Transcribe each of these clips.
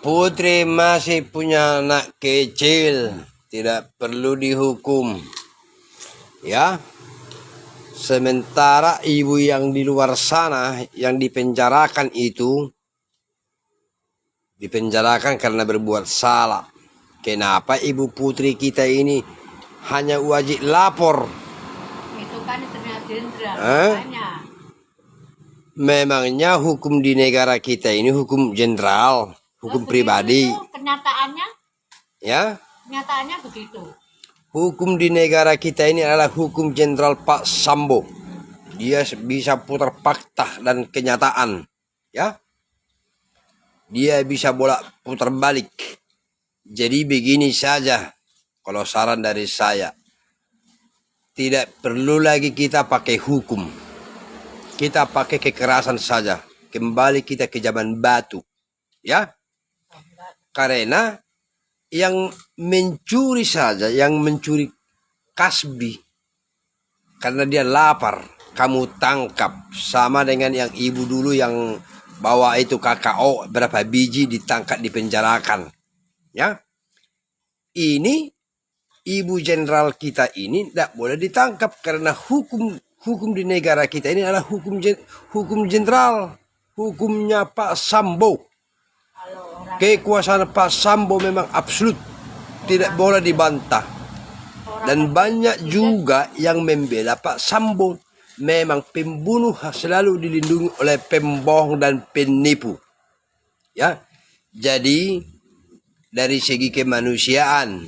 Putri masih punya anak kecil, tidak perlu dihukum. Ya. Sementara ibu yang di luar sana yang dipenjarakan itu dipenjarakan karena berbuat salah. Kenapa ibu putri kita ini hanya wajib lapor? Itu kan ternyata jenderal. Memangnya hukum di negara kita ini hukum jenderal, hukum pribadi. Kenyataannya? Ya? Kenyataannya begitu. Hukum di negara kita ini adalah hukum jenderal Pak Sambo. Dia bisa putar fakta dan kenyataan. Ya? Dia bisa bolak putar balik. Jadi begini saja, kalau saran dari saya, tidak perlu lagi kita pakai hukum. Kita pakai kekerasan saja. Kembali kita ke zaman batu. Ya? Karena yang mencuri saja, yang mencuri kasbi, karena dia lapar, kamu tangkap. Sama dengan yang ibu dulu yang bawa itu KKO, berapa biji ditangkap, dipenjarakan. Ya, ini ibu jenderal kita ini tidak boleh ditangkap karena hukum di negara kita ini adalah hukum jenderal, hukumnya Pak Sambo. Kekuasaan Pak Sambo memang absolut, tidak boleh dibantah. Dan banyak juga yang membela Pak Sambo. Memang pembunuh selalu dilindungi oleh pembohong dan penipu. Ya, jadi dari segi kemanusiaan,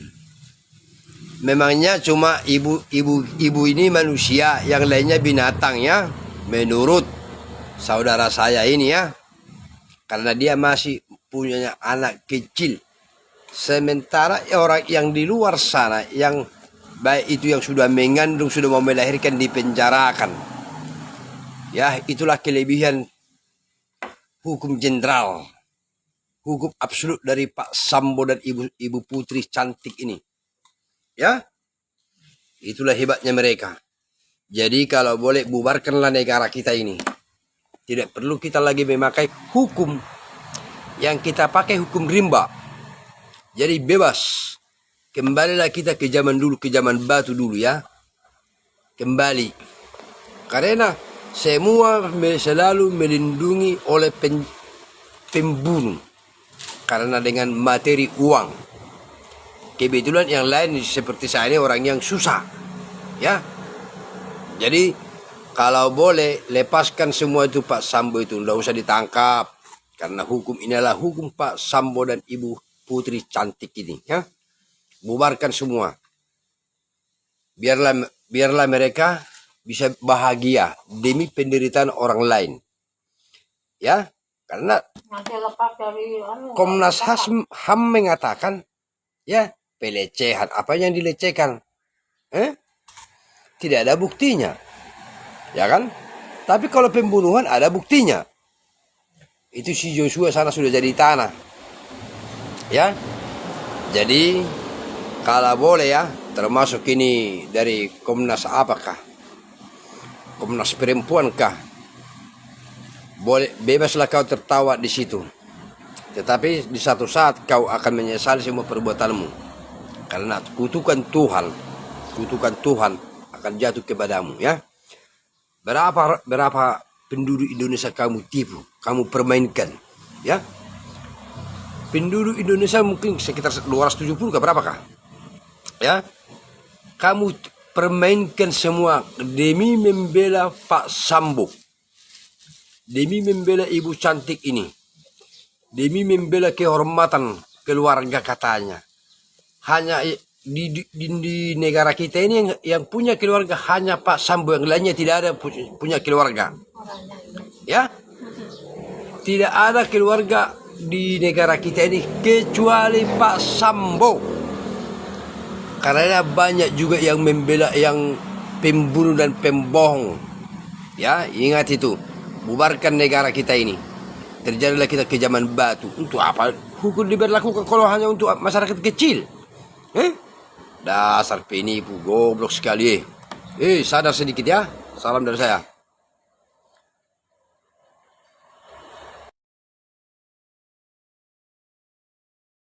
memangnya cuma ibu ini manusia, yang lainnya binatang ya, menurut saudara saya ini ya, karena dia masih punya anak kecil. Sementara orang yang di luar sana, yang baik itu yang sudah mengandung, sudah mau melahirkan, dipenjarakan. Ya, itulah kelebihan hukum jenderal, hukum absolut dari Pak Sambo dan ibu putri cantik ini. Ya, itulah hebatnya mereka. Jadi kalau boleh, bubarkanlah negara kita ini. Tidak perlu kita lagi memakai hukum. Yang kita pakai hukum rimba. Jadi bebas. Kembalilah kita ke zaman dulu, ke zaman batu dulu ya. Kembali. Karena semua selalu melindungi oleh pembunuh. Karena dengan materi uang. Kebetulan yang lain seperti saya ini orang yang susah. Ya. Jadi kalau boleh, lepaskan semua itu Pak Sambo itu. Tidak usah ditangkap. Karena hukum ini adalah hukum Pak Sambo dan ibu putri cantik ini. Ya. Bubarkan semua. Biarlah mereka bisa bahagia demi penderitaan orang lain. Ya. Karena Komnas HAM mengatakan, ya, pelecehan. Apa yang dilecehkan? Tidak ada buktinya. Ya kan? Tapi kalau pembunuhan ada buktinya. Itu si Joshua sana sudah jadi tanah. Ya. Jadi kalau boleh ya, termasuk ini dari Komnas apakah? Komnas Perempuan kah? Boleh, bebaslah kau tertawa di situ. Tetapi di satu saat kau akan menyesali semua perbuatanmu. Karena kutukan Tuhan akan jatuh kepadamu ya. Berapa penduduk Indonesia kamu tipu, kamu permainkan, ya? Penduduk Indonesia mungkin sekitar 270 ke berapakah? Ya, kamu permainkan semua demi membela Pak Sambo, demi membela ibu cantik ini, demi membela kehormatan keluarga katanya. Hanya di negara kita ini yang punya keluarga hanya Pak Sambo, yang lainnya tidak ada punya keluarga. Ya, tidak ada keluarga di negara kita ini kecuali Pak Sambo. Karena banyak juga yang membela yang pembunuh dan pembohong. Ya, ingat itu. Bubarkan negara kita ini. Terjadilah kita ke zaman batu. Untuk apa hukum diberlakukan kalau hanya untuk masyarakat kecil? Dasar penipu, goblok sekali. Sadar sedikit ya. Salam dari saya.